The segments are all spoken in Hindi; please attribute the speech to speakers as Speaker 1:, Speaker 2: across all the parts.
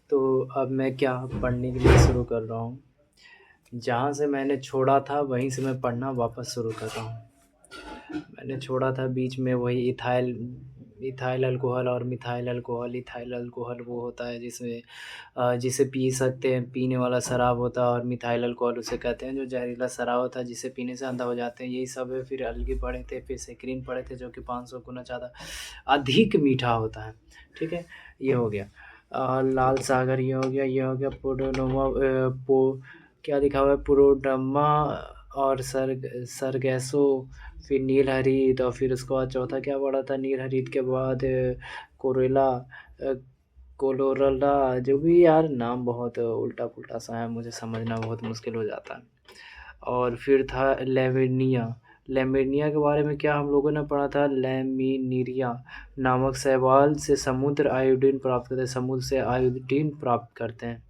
Speaker 1: तो अब मैं क्या पढ़ने के लिए शुरू कर रहा हूँ। जहाँ से मैंने छोड़ा था वहीं से मैं पढ़ना वापस शुरू कर रहा हूँ। मैंने छोड़ा था बीच में वही इथाइल इथाइल अल्कोहल और मिथाइल अल्कोहल। इथाइल अल्कोहल वो होता है जिसमें जिसे पी सकते हैं, पीने वाला शराब होता है, और मिथाइल अल्कोहल उसे कहते हैं जो जहरीला शराब होता है जिसे पीने से अंधा हो जाते हैं। यही सब है। फिर अलगी पढ़े थे, फिर सेक्रिन पढ़े थे जो कि 500 गुना ज़्यादा अधिक मीठा होता है। ठीक है, ये हो गया। लाल सागर ये हो गया, ये हो गया। पोडोनोमा क्या लिखा हुआ है, पुरोडम्मा और सरगैसो, फिर नील हरित, और फिर उसके बाद चौथा क्या पड़ा था नील हरित के बाद कोरेला, कोलोरला, जो भी यार नाम बहुत उल्टा पुल्टा सा है, मुझे समझना बहुत मुश्किल हो जाता है। और फिर था लेवेनिया। लेमेनिया के बारे में क्या हम लोगों ने पढ़ा था, लेमिनीरिया नामक शैवाल से समुद्र आयोडीन प्राप्त करते हैं। समुद्र से आयोडीन प्राप्त करते हैं।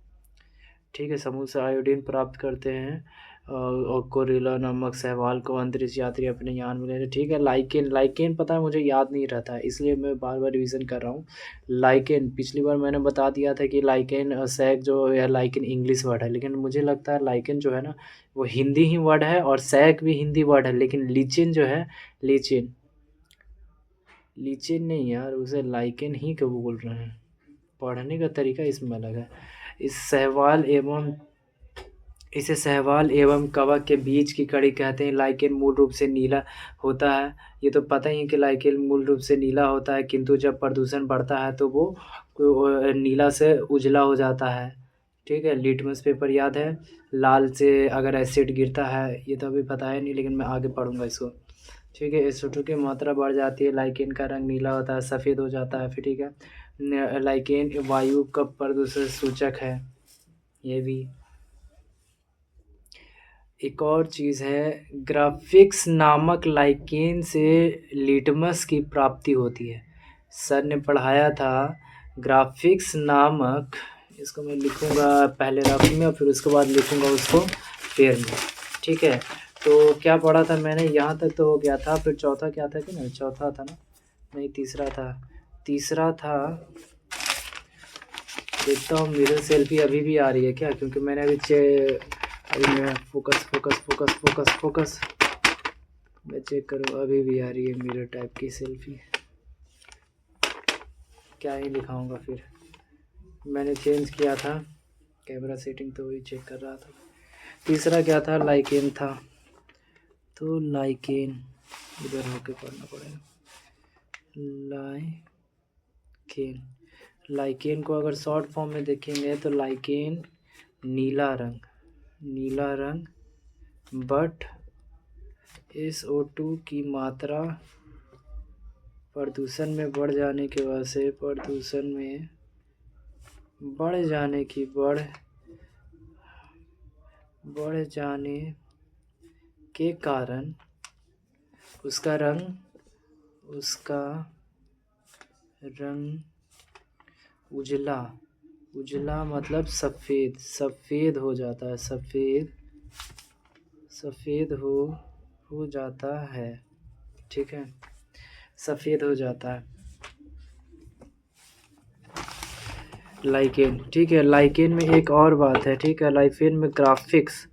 Speaker 1: ठीक है, समुद्र से आयोडीन प्राप्त करते हैं। और कोरिला नामक शैवाल को अंतरिक्ष यात्री अपने यान में ले रहे। ठीक है, लाइकेन। लाइकेन पता है मुझे याद नहीं रहता है, इसलिए मैं बार बार रिवीजन कर रहा हूँ। लाइकेन पिछली बार मैंने बता दिया था कि लाइकेन सैक जो है, लाइकेन इंग्लिश वर्ड है, लेकिन मुझे लगता है लाइकेन जो है ना वो हिंदी ही वर्ड है, और सैक भी हिंदी वर्ड है। लेकिन लीचिन जो है, लीचिन लीचिन नहीं यार, उसे लाइकेन ही क्यों बोल रहे हैं, पढ़ने का तरीका इसमें अलग है। इसे शैवाल एवं कवक के बीच की कड़ी कहते हैं। लाइकेन मूल रूप से नीला होता है। ये तो पता ही है कि लाइकेन मूल रूप से नीला होता है, किंतु जब प्रदूषण बढ़ता है तो वो नीला से उजला हो जाता है। ठीक है, लिटमस पेपर याद है, लाल से अगर एसिड गिरता है, ये तो अभी पता है नहीं, लेकिन मैं आगे पढ़ूंगा इसको। ठीक है, एसिड की मात्रा बढ़ जाती है, लाइकेन का रंग नीला होता है, सफ़ेद हो जाता है। फिर ठीक है, लाइकेन वायु का प्रदूषण सूचक है। ये भी एक और चीज़ है, ग्राफिक्स नामक लाइकेन से लिटमस की प्राप्ति होती है। सर ने पढ़ाया था ग्राफिक्स नामक, इसको मैं लिखूँगा पहले रफ में और फिर उसके बाद लिखूँगा उसको पेड़ में। ठीक है, तो क्या पढ़ा था मैंने, यहाँ तक तो हो गया था। फिर चौथा क्या था कि ना, चौथा था ना, नहीं तीसरा था। देखता हूँ मेरी सेल्फी अभी भी आ रही है क्या, क्योंकि मैंने अभी मैं फोकस मैं चेक करूँ, अभी भी आ रही है मिरर टाइप की सेल्फी। क्या ही दिखाऊंगा, फिर मैंने चेंज किया था कैमरा सेटिंग, तो वही चेक कर रहा था। तीसरा क्या था, लाइकेन था। तो लाइकेन इधर होके पढ़ना पड़ेगा। लाइकेन को अगर शॉर्ट फॉर्म में देखेंगे तो लाइकेन नीला रंग बट SO2 की मात्रा प्रदूषण में बढ़ जाने की वजह से, बढ़ जाने के कारण उसका रंग उजला मतलब सफ़ेद हो जाता है, सफ़ेद हो जाता है। ठीक है, सफ़ेद हो जाता है लाइकेन। ठीक है, लाइकेन में एक और बात है। ठीक है, लाइकेन में ग्राफिक्स,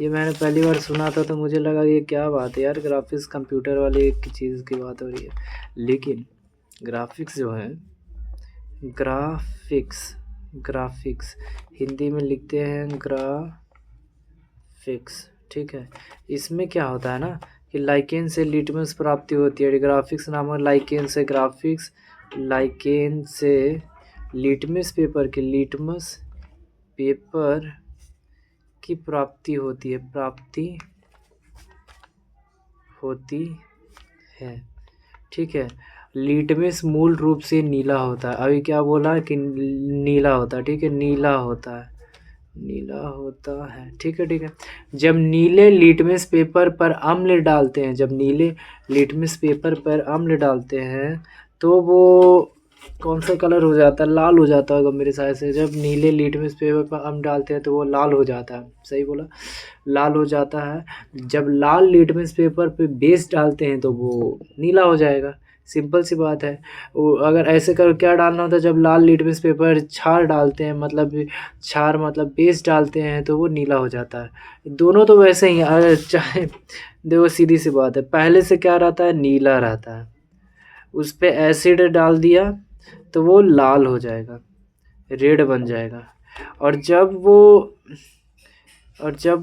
Speaker 1: ये मैंने पहली बार सुना था तो मुझे लगा ये क्या बात है यार, ग्राफिक्स कंप्यूटर वाली एक चीज़ की बात हो रही है। लेकिन ग्राफिक्स जो है, ग्राफिक्स हिंदी में लिखते हैं ग्राफिक्स। ठीक है, इसमें क्या होता है ना कि लाइकेन से लिटमस प्राप्ति होती है। ग्राफिक्स नामक लाइकेन से लिटमस पेपर की प्राप्ति होती है। ठीक है, लिटमस मूल रूप से नीला होता है। अभी क्या बोला कि नीला होता है। ठीक है, नीला होता है। ठीक है, जब नीले लिटमस पेपर पर अम्ल डालते हैं तो वो कौन सा कलर हो जाता है, लाल हो जाता होगा मेरे हिसाब से। जब नीले लिटमस पेपर पर अम्ल डालते हैं तो वो लाल हो जाता है, सही बोला, लाल हो जाता है। जब लाल लिटमस पेपर पे बेस डालते हैं तो वो नीला हो जाएगा। सिंपल सी बात है। वो अगर ऐसे कर क्या डालना होता है, जब लाल लिटमस पेपर क्षार डालते हैं, मतलब क्षार मतलब बेस डालते हैं, तो वो नीला हो जाता है। दोनों तो वैसे ही चाहे देखो सीधी सी बात है, पहले से क्या रहता है, नीला रहता है, उस पे एसिड डाल दिया तो वो लाल हो जाएगा, रेड बन जाएगा। और जब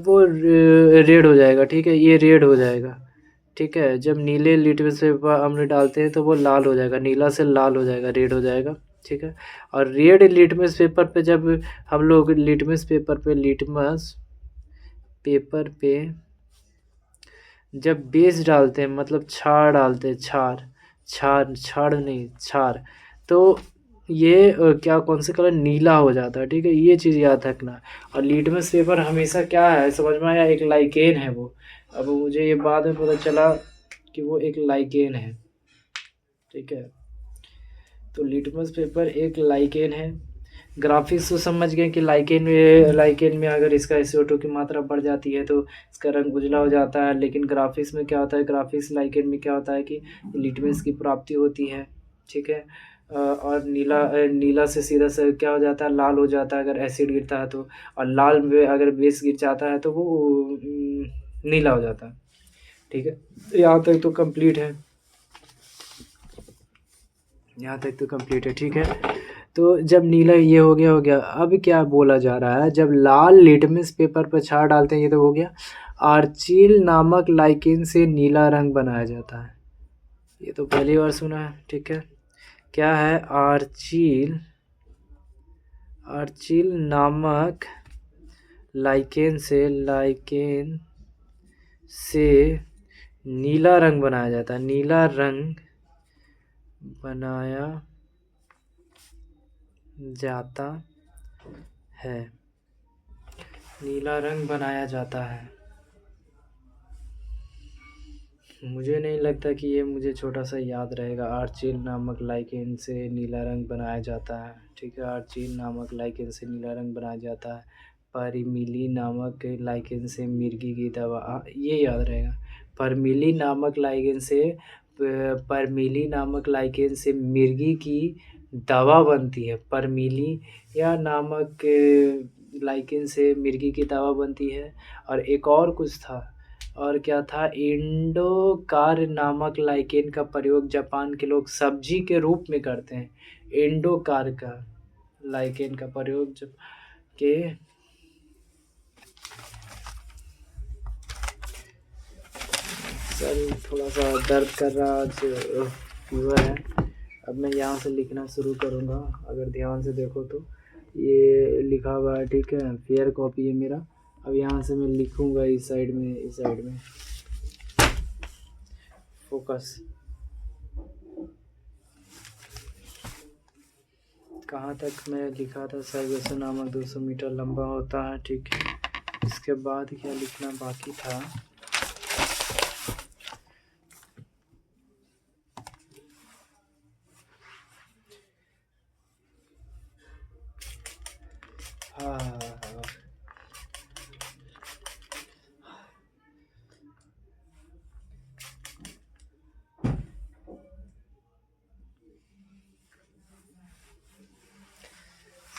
Speaker 1: वो रेड हो जाएगा, ठीक है, ये रेड हो जाएगा, ठीक है। जब नीले लिटमस पेपर हम डालते हैं तो वो लाल हो जाएगा, नीला से लाल हो जाएगा, रेड हो जाएगा, ठीक है। और रेड लिटमस पेपर पे जब हम लोग लिटमस पेपर पे जब बेस डालते हैं, मतलब क्षार डालते हैं, क्षार नहीं, क्षार, तो ये क्या कौन से कलर, नीला हो जाता है, ठीक है। ये चीज़ याद रखना। और लिटमस पेपर हमेशा क्या है, समझ में आया, एक लाइकेन है वो। अब मुझे ये बाद में पता चला कि वो एक लाइकेन है, ठीक है। तो लिटमस पेपर एक लाइकेन है। ग्राफिक्स तो समझ गए कि लाइकेन में अगर इसका SO2 की मात्रा बढ़ जाती है तो इसका रंग उजला हो जाता है। लेकिन ग्राफिक्स में क्या होता है, ग्राफिक्स लाइकेन में क्या होता है कि लिटमस की प्राप्ति होती है, ठीक है। और नीला से सीधा से क्या हो जाता है, लाल हो जाता है अगर एसिड गिरता है तो। और लाल में अगर बेस गिर जाता है तो वो नीला हो जाता है, ठीक है। यहाँ तक तो कंप्लीट है, यहाँ तक तो कंप्लीट है, ठीक है। तो जब नीला ये हो गया। अब क्या बोला जा रहा है, जब लाल लिटमस पेपर पर क्षार डालते हैं, ये तो हो गया। आर्चिल नामक लाइकेन से नीला रंग बनाया जाता है, ये तो पहली बार सुना है, ठीक है। क्या है, आर्चिल नामक लाइकेन से नीला रंग बनाया जाता है, नीला रंग बनाया जाता है, नीला रंग बनाया जाता है। मुझे नहीं लगता कि ये मुझे छोटा सा याद रहेगा। आर्चिल नामक लाइकेन से नीला रंग बनाया जाता है, ठीक है। आर्चिल नामक लाइकेन से नीला रंग बनाया जाता है। परमिली नामक लाइकेन से मिर्गी की दवा, ये याद रहेगा। परमिली नामक लाइकेन से मिर्गी की दवा बनती है। परमिली या नामक लाइकेन से मिर्गी की दवा बनती है। और एक और कुछ था, और क्या था, इंडोकार नामक लाइकेन का प्रयोग जापान के लोग सब्जी के रूप में करते हैं। इंडोकार का लाइकेन का प्रयोग जब के सर थोड़ा सा दर्द कर रहा, आज फीवर है। अब मैं यहाँ से लिखना शुरू करूँगा, अगर ध्यान से देखो तो ये लिखा हुआ है, ठीक है। फेयर कॉपी है मेरा। अब यहाँ से मैं लिखूँगा इस साइड में फोकस। कहाँ तक मैं लिखा था, सर्वेसु नामक 200 मीटर लंबा होता है, ठीक है। इसके बाद क्या लिखना बाकी था, हाँ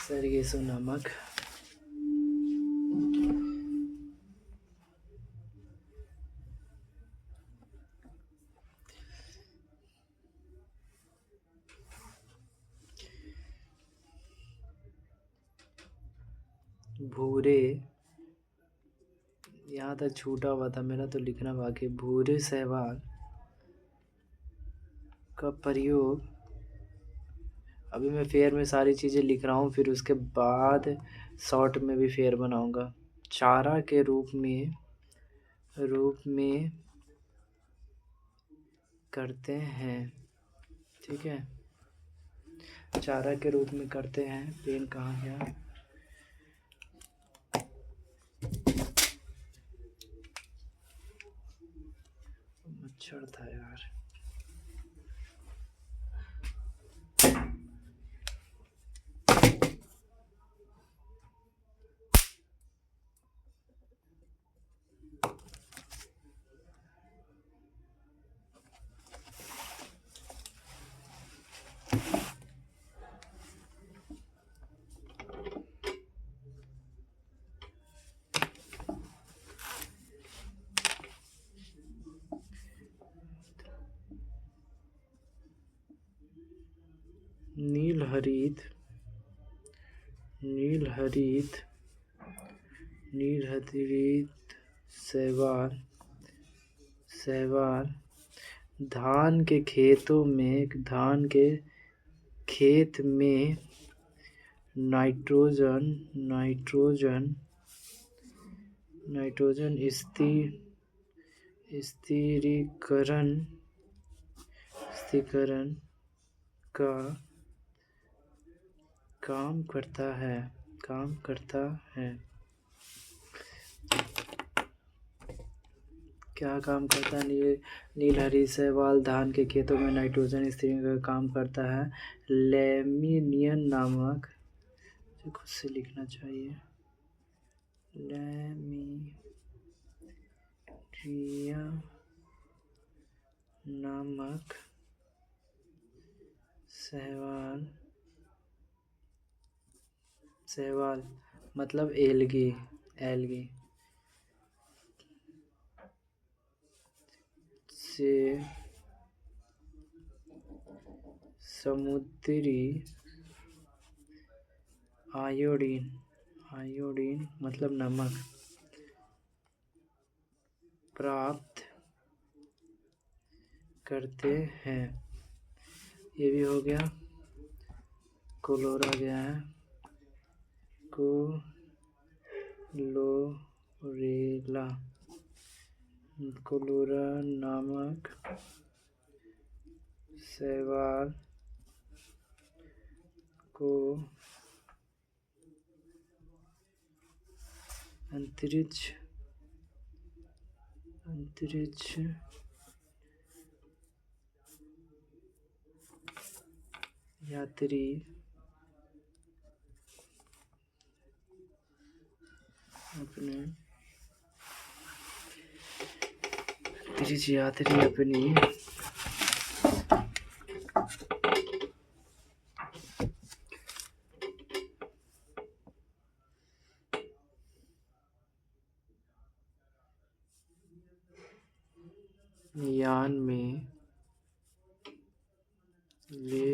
Speaker 1: सर्वेसु नामक भूरे, यहाँ तक छूटा हुआ था मेरा तो लिखना बाकी। भूरे शैवाल का प्रयोग, अभी मैं फेयर में सारी चीज़ें लिख रहा हूँ, फिर उसके बाद शॉर्ट में भी फेयर बनाऊँगा। चारा के रूप में करते हैं, ठीक है। चारा के रूप में करते हैं। पेन कहाँ गया, मच्छर था यार। हरित शैवाल धान के खेत में नाइट्रोजन स्थिरीकरण का काम करता है। क्या काम करता है? नीलहरित शैवाल धान के खेतों में नाइट्रोजन स्थिरीकरण का काम करता है। लैमिनियन नामक, खुद से लिखना चाहिए, लैमिनिया नामक शैवाल मतलब एल्गी से समुद्री आयोडीन मतलब नमक प्राप्त करते हैं। ये भी हो गया। क्लोरा गया है, क्लोरा नामक शैवाल को अंतरिक्ष यात्री अपनी यान में ले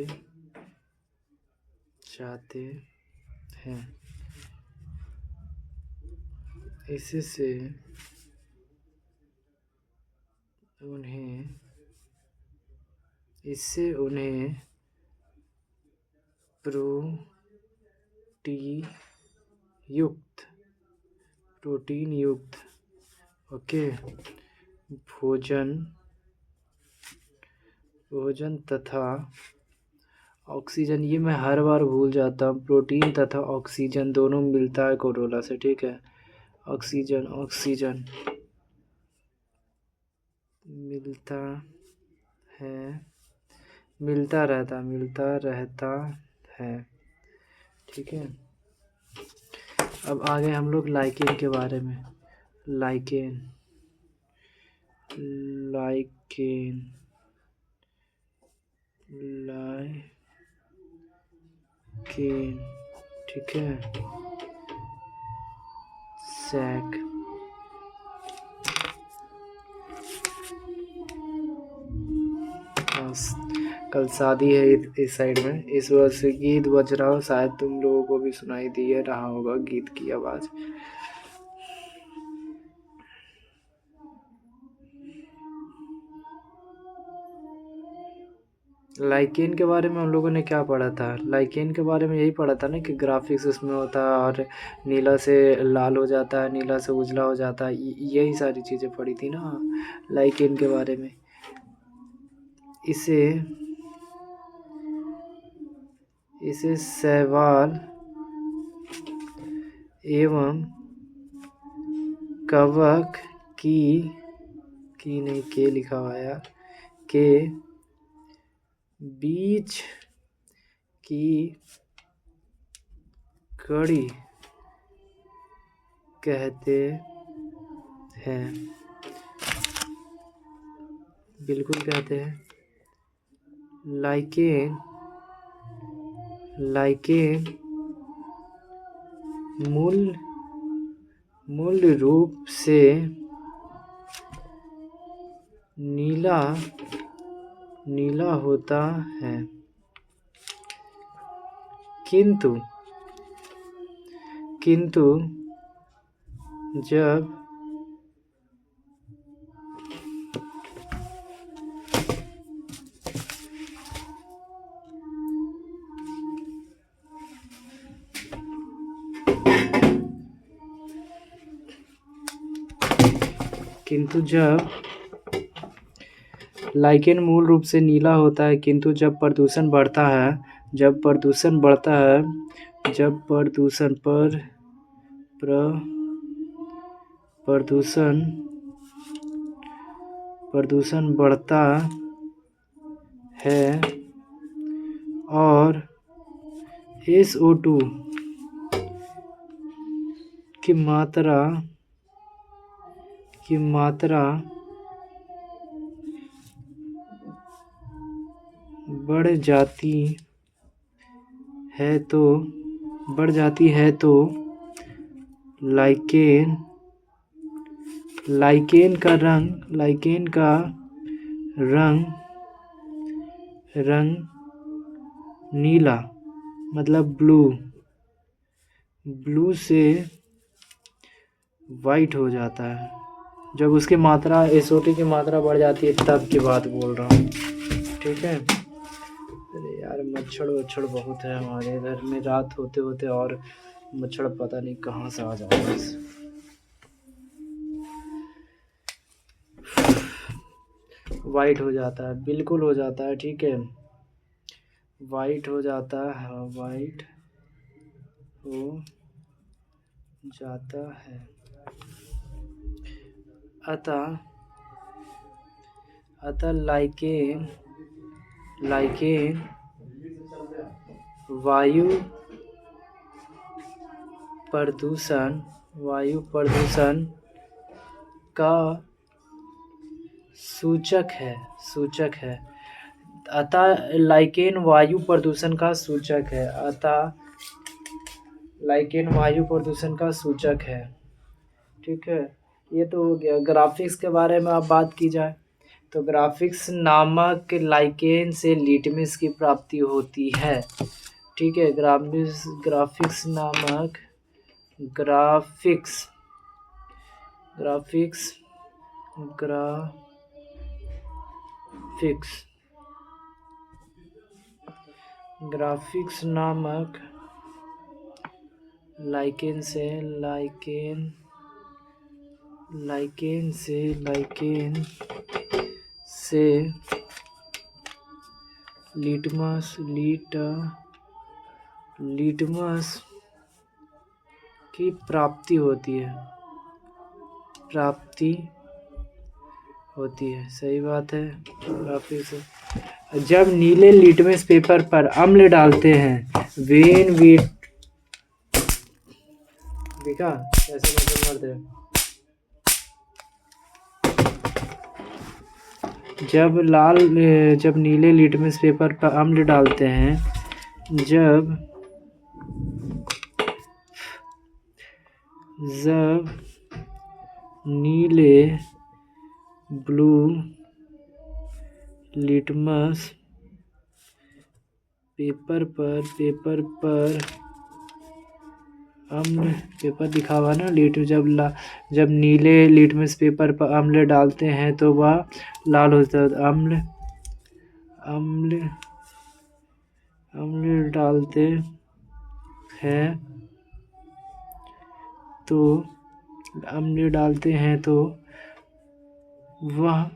Speaker 1: जाते हैं। इससे उन्हें प्रोटीन युक्त भोजन तथा ऑक्सीजन, ये मैं हर बार भूल जाता हूँ, प्रोटीन तथा ऑक्सीजन दोनों मिलता है कोरोला से, ठीक है। ऑक्सीजन मिलता रहता है, ठीक है। अब आगे हम लोग लाइकेन के बारे में। लाइकेन ठीक है। सैक कल शादी है इस साइड में, इस वजह से गीत बज रहा हो, शायद तुम लोगों को भी सुनाई दे रहा होगा गीत की आवाज़। लाइकेन के बारे में हम लोगों ने क्या पढ़ा था? लाइकेन के बारे में यही पढ़ा था ना कि ग्राफिक्स उसमें होता है और नीला से लाल हो जाता है, नीला से उजला हो जाता है, यही सारी चीज़ें पढ़ी थी ना लाइकेन के बारे में। इसे शैवाल एवं कवक के लिखा हुआ यार, के बीच की कड़ी कहते हैं। बिल्कुल कहते हैं। लाइकेन मूल रूप से नीला होता है। किंतु किंतु जब किंतु जब लाइकेन मूल रूप से नीला होता है, किंतु जब प्रदूषण बढ़ता है जब प्रदूषण बढ़ता है जब प्रदूषण प्रदूषण बढ़ता है और SO2 की मात्रा बढ़ जाती है तो लाइकेन का रंग नीला मतलब ब्लू से वाइट हो जाता है। जब उसकी मात्रा SO2 की मात्रा बढ़ जाती है तब की बात बोल रहा हूँ, ठीक है। अरे यार मच्छर बहुत है हमारे घर में, रात होते होते और मच्छर पता नहीं कहाँ से आ जाता है। वाइट हो जाता है, बिल्कुल हो जाता है, ठीक है, वाइट हो जाता है, वाइट हो जाता है। अतः लाइकेन वायु प्रदूषण का सूचक है। अतः लाइकेन वायु प्रदूषण का सूचक है, ठीक है। ये तो हो गया। ग्राफिक्स के बारे में अब बात की जाए तो ग्राफिक्स नामक लाइकेन से लिटमस की प्राप्ति होती है, ठीक है। ग्राफिक्स नामक ग्राफिक्स नामक लाइकेन से लिटमस की प्राप्ति होती है, सही बात है। ग्राफिक्स जब नीले लिटमस पेपर पर अम्ल डालते हैं देखा ऐसे मतलब मरते हैं। जब नीले लिटमस पेपर पर अम्ल डालते हैं, जब नीले ब्लू लिटमस पेपर पर अम्ल पेपर दिखा हुआ ना जब नीले लिटमस पेपर पर अम्ल डालते हैं तो वह लाल होता है। अम्ल डालते हैं तो वह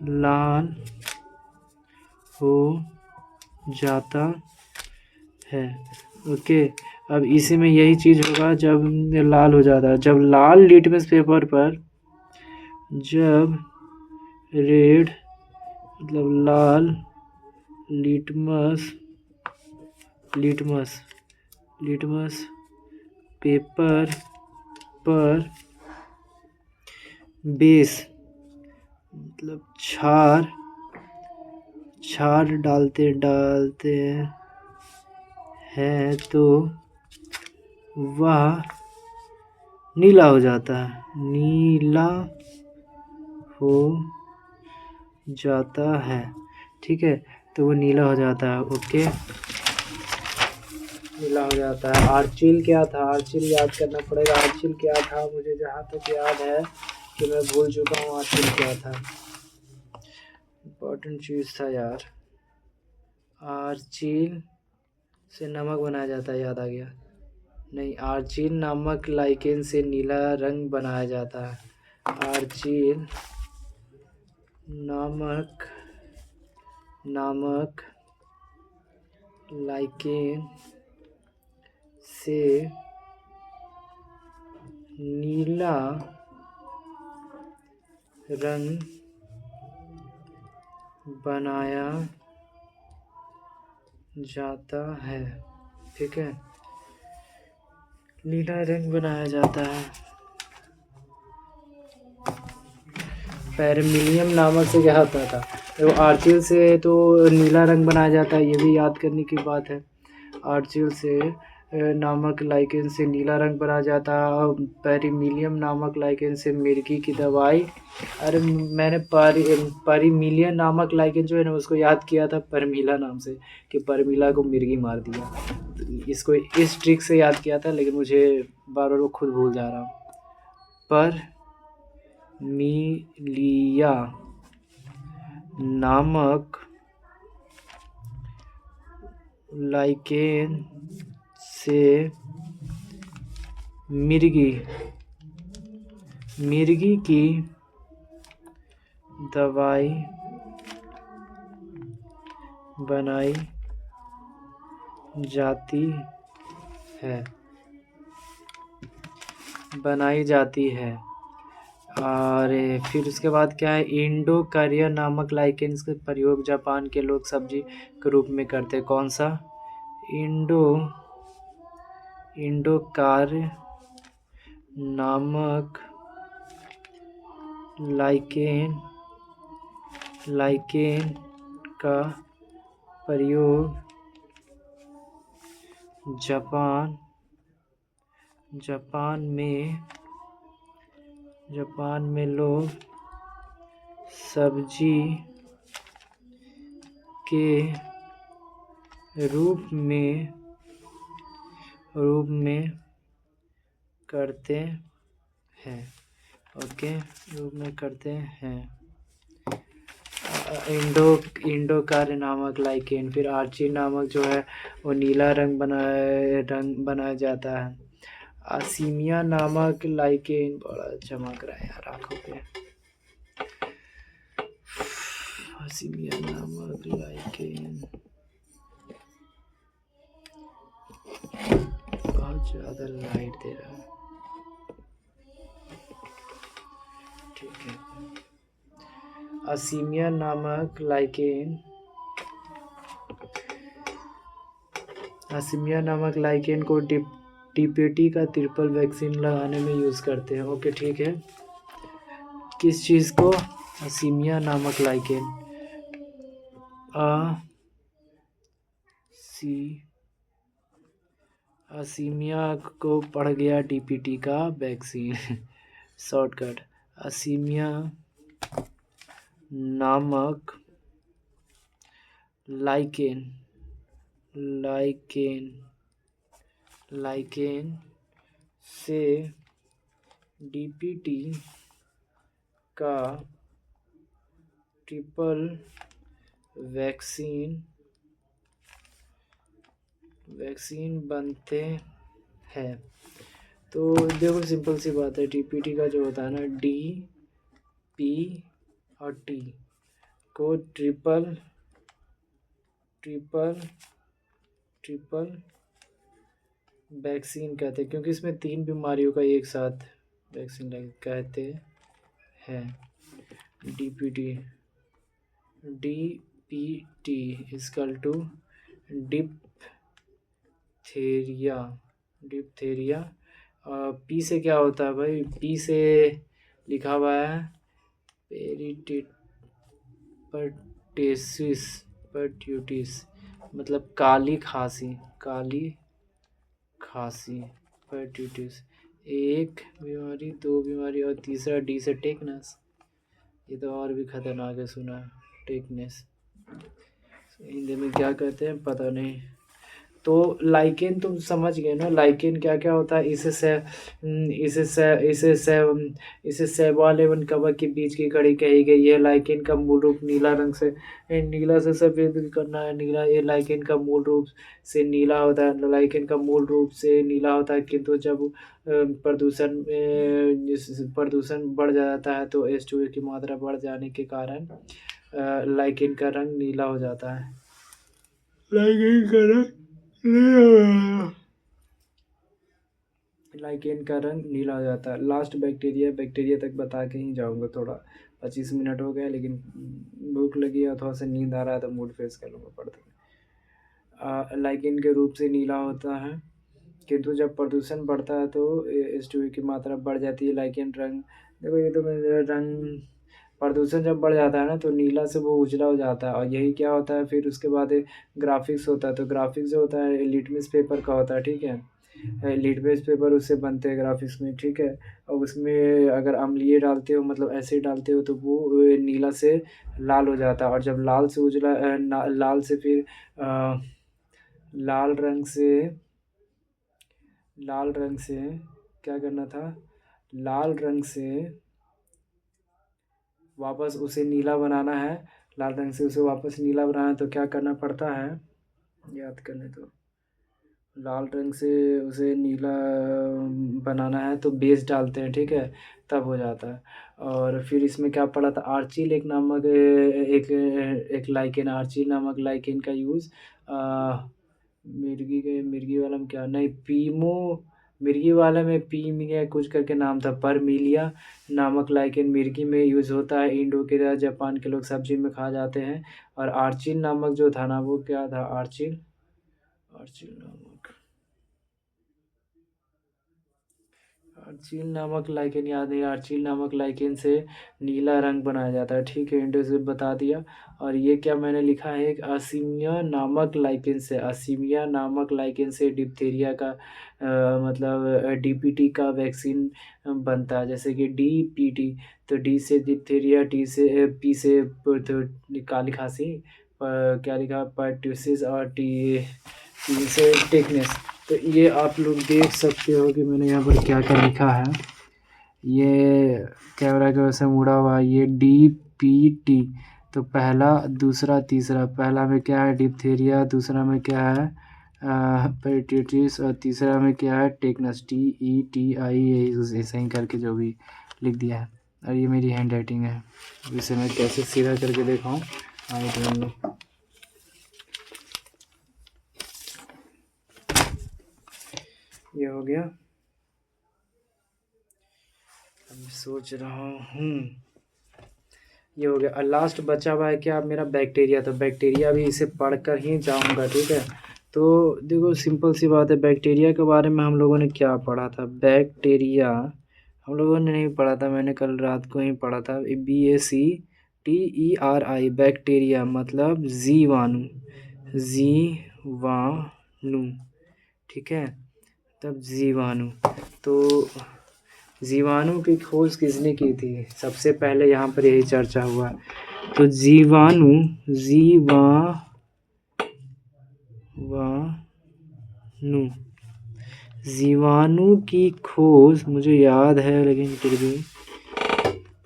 Speaker 1: लाल हो जाता है, ओके। अब इसी में यही चीज़ होगा जब लाल हो जाता है। जब लाल लिटमस पेपर पर जब रेड मतलब लाल लिटमस पेपर पर बेस मतलब क्षार डालते हैं तो वह नीला हो जाता है, ठीक है। तो वो नीला हो जाता है। ओके, नीला हो जाता है। आर्चिल क्या था? आर्चिल याद करना पड़ेगा। आर्चिल क्या था? मुझे जहाँ तक याद है कि मैं भूल चुका हूँ आर्चिल क्या था। इम्पोर्टेंट चीज़ था यार। आर्चिल से नमक बनाया जाता है, याद आ गया। नहीं, आर्चिल नामक लाइकेन से नीला रंग बनाया जाता है। आर्चिल नामक लाइकेन से नीला रंग बनाया जाता है। ठीक है, नीला रंग बनाया जाता है। पैरमिलियम नामक से क्या होता था? तो आर्चिल से तो नीला रंग बनाया जाता है, ये भी याद करने की बात है। आर्चिल से नामक लाइकेन से नीला रंग बनाया जाता है। और पैरीमिलियम नामक लाइकेन से मिर्गी की दवाई। अरे मैंने पैरीमिलियन नामक लाइकेन जो है ना उसको याद किया था परमीला नाम से, कि परमीला को मिर्गी मार दिया। तो इसको इस ट्रिक से याद किया था, लेकिन मुझे बार बार वो खुद भूल जा रहा हूँ। पर मिलिया नामक लाइकेन से मिर्गी की दवाई बनाई जाती है। और फिर उसके बाद क्या है? इंडोकार्या नामक लाइकेन का प्रयोग जापान के लोग सब्जी के रूप में करते हैं। कौन सा? इंडोकार्य नामक लाइकेन का प्रयोग जापान में लोग सब्जी के रूप में करते हैं। ओके, रूप में करते हैं। इंडोकार्य नामक लाइकेन। फिर आर्चिल नामक जो है वो नीला रंग बनाया जाता है। आसिमिया नामक लाइकेन बड़ा चमक रहा है यार आँखों पे। आसिमिया नामक लाइकेन बहुत ज़्यादा लाइट दे रहा है। ठीक है, आसिमिया नामक लाइकेन को टीपीटी का ट्रिपल वैक्सीन लगाने में यूज़ करते हैं। ओके, ठीक है। किस चीज़ को? आसिमिया नामक लाइकेन। आसिमिया को पड़ गया टीपीटी का वैक्सीन। शॉर्टकट, आसिमिया नामक लाइकेन से डीपीटी का ट्रिपल वैक्सीन बनते हैं। तो देखो सिंपल सी बात है, टीपीटी का जो होता है ना, डी पी और टी को ट्रिपल वैक्सीन कहते हैं, क्योंकि इसमें 3 बीमारियों का एक साथ वैक्सीन कहते हैं। DPT equal to diphtheria. P से क्या होता है भाई? पी से लिखा हुआ है पेरिटिस, मतलब काली खांसी। पेरिटिस एक बीमारी, 2 बीमारी, और तीसरा डी से टेकनस। ये तो और भी खतरनाक है, सुना टेकनेस। हिंदी में क्या कहते हैं पता नहीं। तो लाइकेन तुम समझ गए ना, लाइकेन क्या क्या होता है। इसे सहवाल एवं कवक के बीच की कड़ी कही गई है। लाइकेन का मूल रूप नीला रंग से नीला से सफेद करना है। नीला, ये लाइकेन का मूल रूप से नीला होता है। लाइकेन का मूल रूप से नीला होता है, किंतु जब प्रदूषण बढ़ जाता है तो H2O की मात्रा बढ़ जाने के कारण लाइकेन का रंग नीला हो जाता है। लाइकेन का रंग लाइकेन का रंग नीला हो जाता है। लास्ट बैक्टीरिया तक बता के ही जाऊंगा। थोड़ा 25 मिनट हो गया, लेकिन भूख लगी है, थोड़ा सा नींद आ रहा है तो मूड फ्रेश कर लूँगा पढ़ते। लाइकेन के रूप से नीला होता है, किंतु जब प्रदूषण बढ़ता है तो H2O की मात्रा बढ़ जाती है। लाइकेन रंग, देखो ये तो मेरा रंग, प्रदूषण जब बढ़ जाता है ना तो नीला से वो उजला हो जाता है। और यही क्या होता है, फिर उसके बाद ग्राफिक्स होता है। तो ग्राफिक्स जो होता है लिटमस पेपर का होता है, ठीक है। लिटमस पेपर उससे बनते हैं ग्राफिक्स में, ठीक है। और उसमें अगर अम्लीय डालते हो, मतलब एसिड डालते हो, तो वो नीला से लाल हो जाता है। और जब लाल से उजला लाल से फिर लाल रंग से लाल रंग से क्या करना था, लाल रंग से वापस उसे नीला बनाना है। लाल रंग से उसे वापस नीला बनाना है तो क्या करना पड़ता है, याद करने तो। लाल रंग से उसे नीला बनाना है तो बेस डालते हैं, ठीक है, तब हो जाता है। और फिर इसमें क्या पड़ा था, आर्चिल एक नामक एक एक लाइकेन, आर्चिल नामक लाइकेन का यूज़ मिर्गी वाला में क्या नहीं, पीमो मिर्गी वाला में पीम या कुछ करके नाम था। परमिलिया नामक लाइकेन मिर्गी में यूज़ होता है। इंडो के जापान के लोग सब्जी में खा जाते हैं। और आर्चिल नामक जो था ना, वो क्या था, आर्चिल आर्चिल नामक आर्चिल नामक लाइकेन, याद नहीं, आर्चिल नामक लाइकेन से नीला रंग बनाया जाता है, ठीक है। इंडो से बता दिया। और ये क्या मैंने लिखा है, एक असीमिया नामक लाइकेन से, असीमिया नामक लाइकेन से डिप्थीरिया का मतलब डीपीटी का वैक्सीन बनता है। जैसे कि डीपीटी, तो डी से डिप्थीरिया, टी से पी से काली खांसी, क्या लिखा, पर्ट्यूसिस, और टी टी से टेकनेस। तो ये आप लोग देख सकते हो कि मैंने यहाँ पर क्या क्या लिखा है। ये कैमरा की वजह से मुड़ा हुआ है। ये DPT, तो पहला, दूसरा, तीसरा। पहला में क्या है, डिप्थीरिया। दूसरा में क्या है, पेरिटिस। और तीसरा में क्या है, टेकनस, TETI, ऐसे ही करके जो भी लिख दिया है। और ये मेरी हैंड राइटिंग है, इसे मैं कैसे सीधा करके दिखाऊँ, आई डोंट नो। ये हो गया। अब सोच रहा हूँ, ये हो गया। और लास्ट बचा हुआ है क्या, मेरा बैक्टीरिया। तो बैक्टीरिया भी इसे पढ़कर ही जाऊँगा, ठीक है। तो देखो सिंपल सी बात है, बैक्टीरिया के बारे में हम लोगों ने क्या पढ़ा था। बैक्टीरिया हम लोगों ने नहीं पढ़ा था, मैंने कल रात को ही पढ़ा था। BACTERI, बैक्टीरिया मतलब जीवाणु, जीवाणु, ठीक है। तब जीवाणु, तो जीवाणु की खोज किसने की थी, सबसे पहले यहाँ पर यही चर्चा हुआ। तो जीवाणु जीवाणु की खोज मुझे याद है, लेकिन फिर भी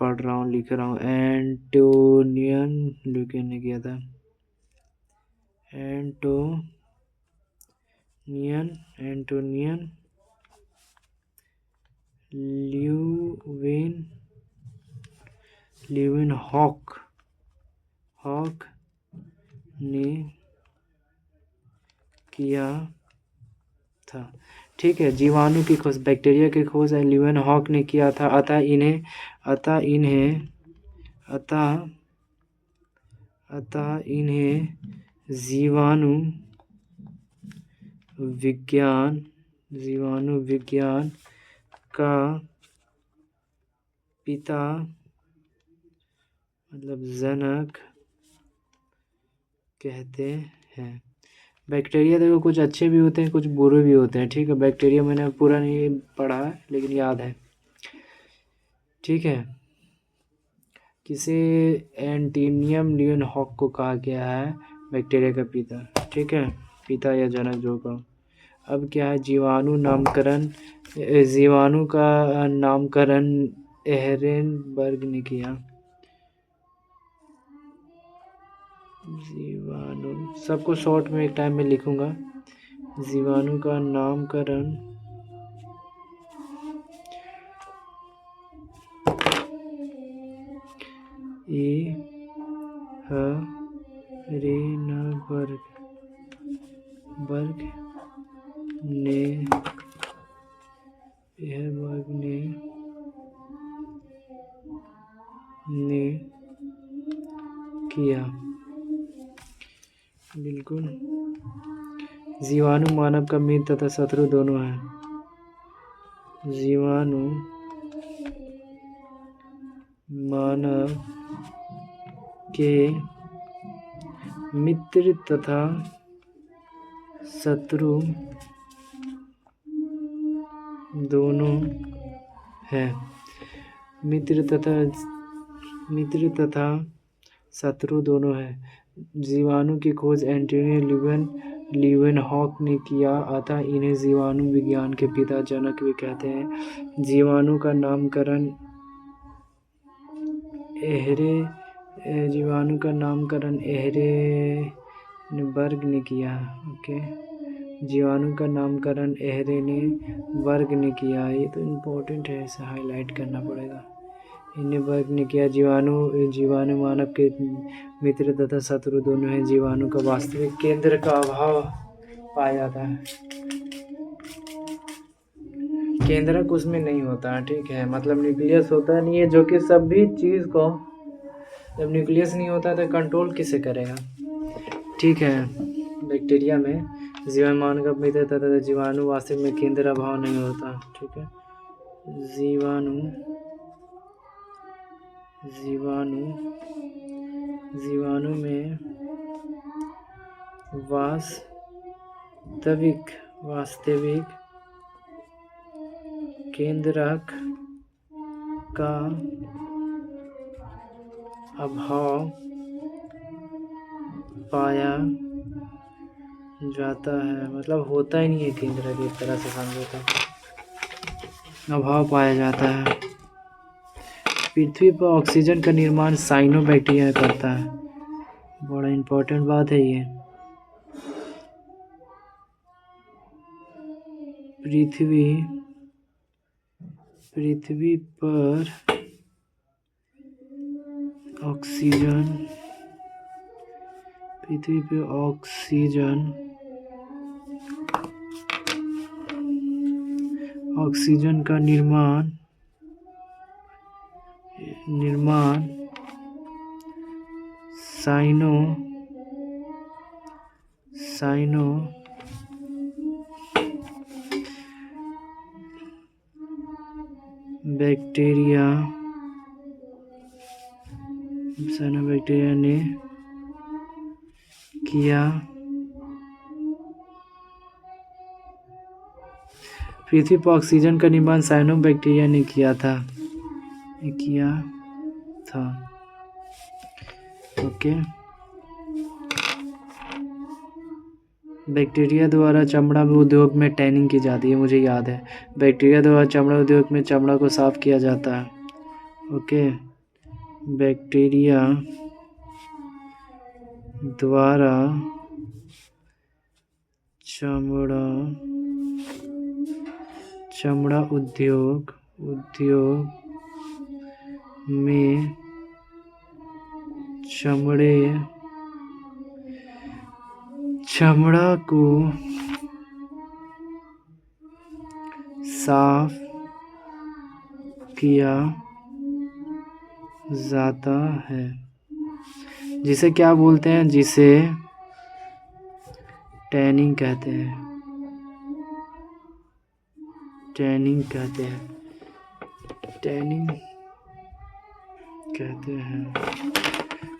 Speaker 1: पढ़ रहा हूँ, लिख रहा हूँ। एंटोनियन ल्यूकेन ने किया था। एंटोनियन ल्यूवेनहॉक ने किया था, ठीक है। जीवाणु की खोज, बैक्टीरिया की खोज ल्यूवेनहॉक ने किया था। अतः इन्हें जीवाणु विज्ञान का पिता मतलब जनक कहते हैं। बैक्टीरिया देखो कुछ अच्छे भी होते हैं, कुछ बुरे भी होते हैं, ठीक है। बैक्टीरिया मैंने पूरा नहीं पढ़ा है, लेकिन याद है, ठीक है। किसे एंटीनियम ल्यूवेनहॉक को कहा गया है, बैक्टीरिया का पिता, ठीक है, पिता या जनक जो का। अब क्या है, जीवाणु नामकरण, जीवाणु का नामकरण एहरेनबर्ग ने किया। जीवाणु सबको शॉर्ट में एक टाइम में लिखूंगा। जीवाणु का नामकरण एहरेनबर्ग ने किया। बिल्कुल। जीवाणु मानव का मित्र तथा शत्रु दोनों है। जीवाणु मानव के मित्र तथा शत्रु दोनों है। मित्र तथा शत्रु दोनों है। जीवाणु की खोज एंटोनी लीवेनहॉक ने किया, अतः इन्हें जीवाणु विज्ञान के पिता जनक भी कहते हैं। जीवाणु का नामकरण एहरेनबर्ग ने किया। ओके, जीवाणु का नामकरण एहरेनबर्ग ने किया। ये तो इम्पोर्टेंट है, इसे हाईलाइट करना पड़ेगा। एहरेनबर्ग ने किया। जीवाणु मानव के मित्र तथा शत्रु दोनों हैं। जीवाणु का वास्तविक केंद्र का अभाव पाया जाता है। केंद्रक उसमें नहीं होता है, ठीक है, मतलब न्यूक्लियस होता नहीं है, जो कि सभी चीज़ को, जब न्यूक्लियस नहीं होता तो कंट्रोल किसे करेगा, ठीक है। बैक्टीरिया में जीवाणु का मित्र तथा जीवाणु वास्तविक में केंद्र अभाव नहीं होता, ठीक है। जीवाणु में वास्तविक केंद्रक का अभाव पाया जाता है, मतलब होता ही नहीं है केंद्रक, एक तरह से समझो तो अभाव पाया जाता है। पृथ्वी पर ऑक्सीजन का निर्माण साइनोबैक्टीरिया करता है। बड़ा इम्पोर्टेंट बात है ये। पृथ्वी पर ऑक्सीजन का निर्माण साइनोबैक्टीरिया ने किया। पृथ्वी पर ऑक्सीजन का निर्माण साइनोबैक्टीरिया ने किया था। ओके। बैक्टीरिया द्वारा चमड़ा उद्योग में टैनिंग की जाती है, मुझे याद है। बैक्टीरिया द्वारा चमड़ा उद्योग में चमड़ा को साफ किया जाता है। ओके, बैक्टीरिया द्वारा चमड़ा उद्योग में चमड़ा को साफ किया जाता है, जिसे क्या बोलते हैं, जिसे टैनिंग कहते हैं।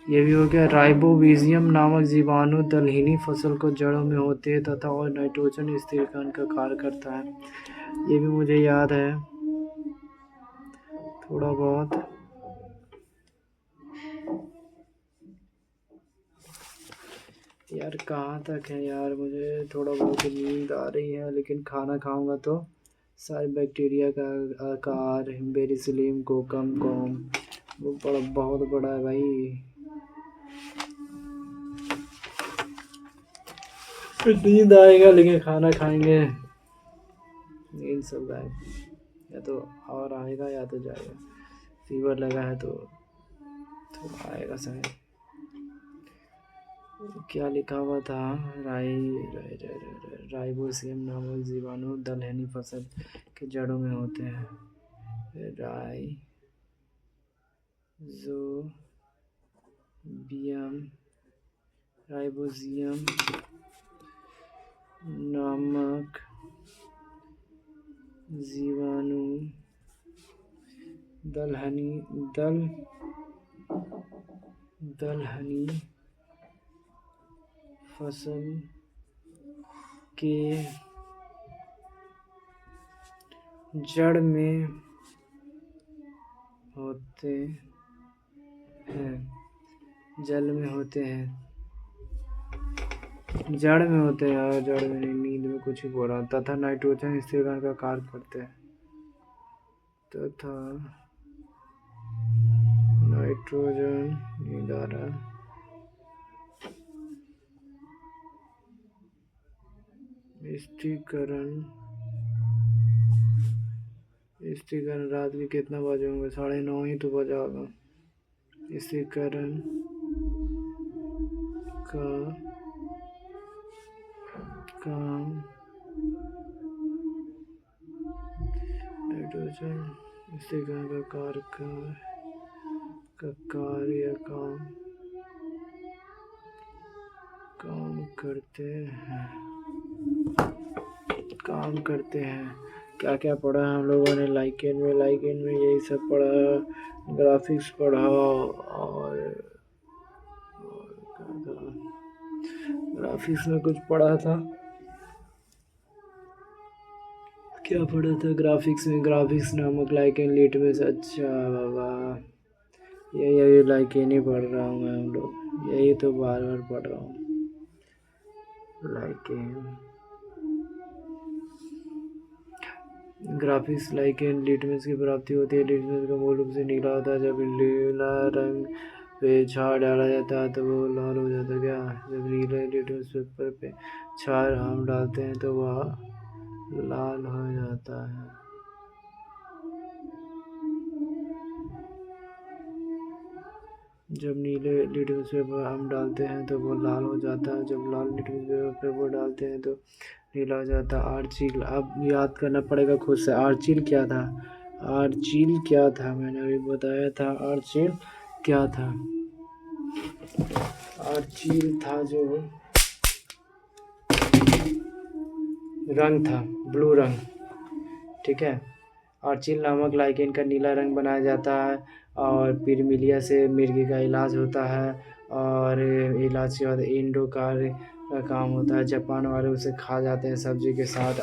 Speaker 1: ये भी हो गया। राइबोबेजियम नामक जीवाणु दलहनी फसल को जड़ों में होते हैं तथा और नाइट्रोजन स्थिरीकरण का कार्य करता है। ये भी मुझे याद है थोड़ा बहुत। यार कहाँ तक है यार, मुझे थोड़ा बहुत नींद आ रही है, लेकिन खाना खाऊंगा तो सारे बैक्टीरिया का आकार, पेनिसिलिन कोकम कोम, वो बड़ा बहुत बड़ा है भाई। नींद आएगा लेकिन खाना खाएंगे, नींद सब गायब, या तो और आएगा या तो जाएगा। फीवर लगा है तो थोड़ा आएगा शायद। क्या लिखा हुआ था, राइबोसियम नामक जीवाणु दलहनी फसल के जड़ों में होते हैं। राइबोसियम नामक जीवाणु दलहनी फसल के जड़ में होते हैं, जल में होते हैं, जड़ में होते हैं यार, जड़ में नहीं, नींद में कुछ ही बोल रहा हूँ। तथा नाइट्रोजन स्थिरीकरण का कार्य करते हैं, तथा नाइट्रोजन नींद आ रहा है, स्थिरीकरण रात के कितना बजे होंगे, 9:30 ही तो बजा होगा। स्थिरीकरण का काम नाइट्रोजन स्थिरीकरण का कार्य काम करते हैं। क्या क्या पढ़ा हम लोगों ने लाइकेन में यही सब पढ़ा, ग्राफिक्स पढ़ा, और ग्राफिक्स में कुछ पढ़ा था, क्या पढ़ा था ग्राफिक्स में, ग्राफिक्स नामक लाइकेन लिटमस। अच्छा बाबा, यही लाइकेन ही पढ़ रहा हूँ मैं, हम लोग यही तो बार बार पढ़ रहा हूँ, लाइकेन ग्राफिक्स। लाइकेन लिटमस की प्राप्ति होती है। लिटमस का मूल रूप से नीला होता है, जब नीला रंग पे छार डाला जाता है तो वो लाल हो जाता है। क्या, जब नीले लिटमस पेपर पे छार हम डालते हैं तो वह लाल हो जाता है। जब नीले लिटमस पेपर हम डालते हैं तो वो लाल हो जाता है, जब लाल लिटमस पेपर डालते हैं तो नीला हो जाता है। आर्चिल, अब याद करना पड़ेगा खुद से, आर्चिल क्या था, आर्चिल क्या था, मैंने अभी बताया था आर्चिल क्या था। आर्चिल था जो रंग था, ब्लू रंग, ठीक है। आर्चिल नामक लाइकेन का नीला रंग बनाया जाता है, और पिरमिलिया से मिर्गी का इलाज होता है, और इलाज के बाद इंडोकार का काम होता है। जापान वाले उसे खा जाते हैं सब्जी के साथ।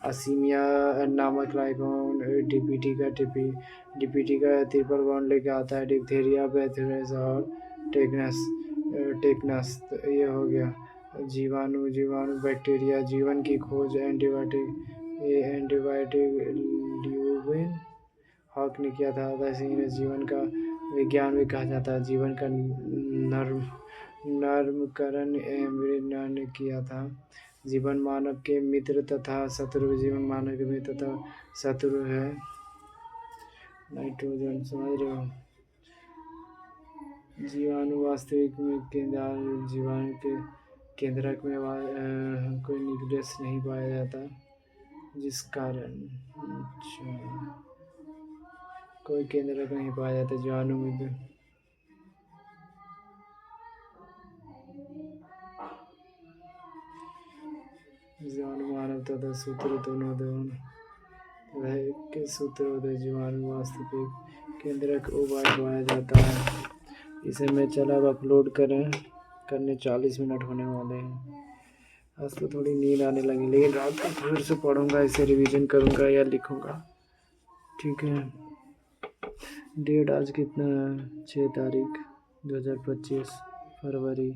Speaker 1: असीमिया नामक लाइकोन डीपीटी का ट्रिपल बॉन्ड लेके आता है। डिप्थीरिया, बैक्टीरिया और टेकनस, तो ये हो गया। जीवाणु बैक्टीरिया, जीवन की खोज एंटीबायोटिक ल्यूबिन हॉक ने किया था। इसे जीवन का विज्ञान भी कहा जाता है। जीवन का नामकरण एम्ब्रियो ने किया था। जीवन मानव के मित्र तथा शत्रु, जीवन मानव के मित्र तथा शत्रु है। नाइट्रोजन, समझ रहे हो। जीवाणु वास्तविक में जीवाणु के केंद्रक में कोई न्यूक्लियस नहीं पाया जाता, जिस कारण कोई केंद्रक नहीं पाया जाता जीवाणु में। जीवाणु मानव तथा सूत्र दोनों के सूत्र होते। जीवाणु वास्तविक केंद्रक उपाय पाया जाता है। इसे मैं चला अब अपलोड करने 40 मिनट होने वाले हैं। आज तो थोड़ी नींद आने लगी, लेकिन रात को फिर से पढ़ूंगा, इसे रिवीजन करूंगा या लिखूंगा, ठीक है। डेट आज कितना है, 6 तारीख 2025 फरवरी।